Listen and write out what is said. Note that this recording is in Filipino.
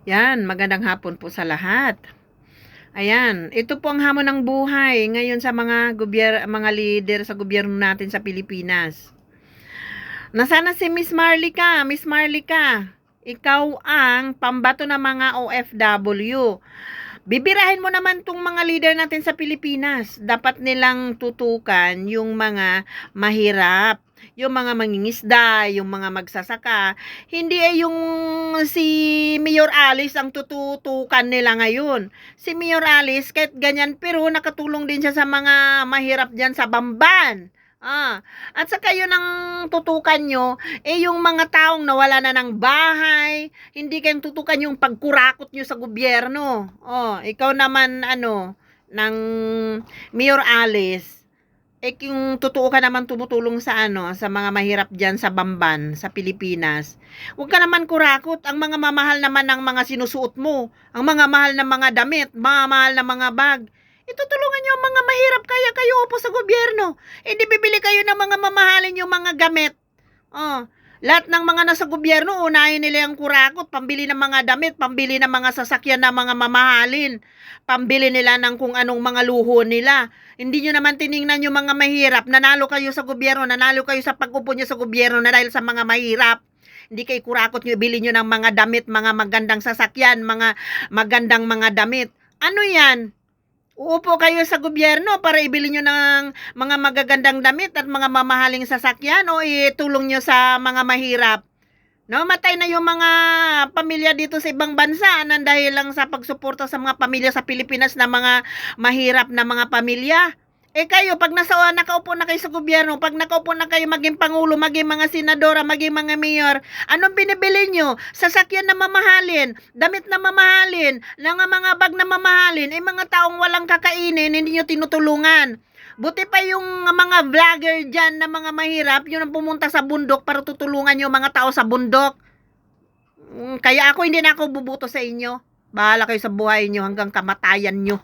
Yan, magandang hapon po sa lahat. Ayan, ito po ang hamon ng buhay ngayon sa mga leader sa gobyerno natin sa Pilipinas. Nasana si Miss Marlica, Miss Marlica. Ikaw ang pambato ng mga OFW. Bibirahin mo naman tong mga leader natin sa Pilipinas. Dapat nilang tutukan yung mga mahirap, yung mga mangingisda, yung mga magsasaka. Hindi yung si Mayor Alice ang tututukan nila ngayon. Si Mayor Alice, kahit ganyan, pero nakatulong din siya sa mga mahirap dyan sa Bamban. At saka yun ang tutukan nyo, yung mga taong nawala na ng bahay, hindi kayong tutukan yung pagkurakot nyo sa gobyerno. Ikaw naman, ng Mayor Alice, yung totoo ka naman tumutulong sa mga mahirap dyan sa Bamban, sa Pilipinas. Huwag ka naman kurakot. Ang mga mamahal naman ng mga sinusuot mo, ang mga mahal na mga damit, mahal na mga bag, itutulungan nyo ang mga mahirap kaya kayo upo sa gobyerno. Di bibili kayo ng mga mamahalin yung mga gamit. Lahat ng mga nasa gobyerno, unahin nila yung kurakot, pambili ng mga damit, pambili ng mga sasakyan na mga mamahalin, pambili nila ng kung anong mga luho nila. Hindi nyo naman tiningnan yung mga mahirap. Nanalo kayo sa gobyerno, nanalo kayo sa pag-upo nyo sa gobyerno na dahil sa mga mahirap. Hindi kayo kurakot nyo, bili nyo ng mga damit, mga magandang sasakyan, mga magandang mga damit. Ano yan? Uupo kayo sa gobyerno para ibili nyo ng mga magagandang damit at mga mamahaling sasakyan o itulong nyo sa mga mahirap. Namatay na yung mga pamilya dito sa ibang bansa nang dahil lang sa pagsuporta sa mga pamilya sa Pilipinas na mga mahirap na mga pamilya. Kayo, pag nakaupo na kayo sa gobyerno, pag nakaupo na kayo maging pangulo, maging mga senadora, maging mga mayor, anong binibili nyo? Sasakyan na mamahalin, damit na mamahalin, mga bag na mamahalin, mga taong walang kakainin, hindi nyo tinutulungan. Buti pa yung mga vlogger dyan na mga mahirap, yun ang pumunta sa bundok para tutulungan yung mga tao sa bundok. Kaya ako, hindi na ako bubuto sa inyo. Bahala kayo sa buhay nyo hanggang kamatayan nyo.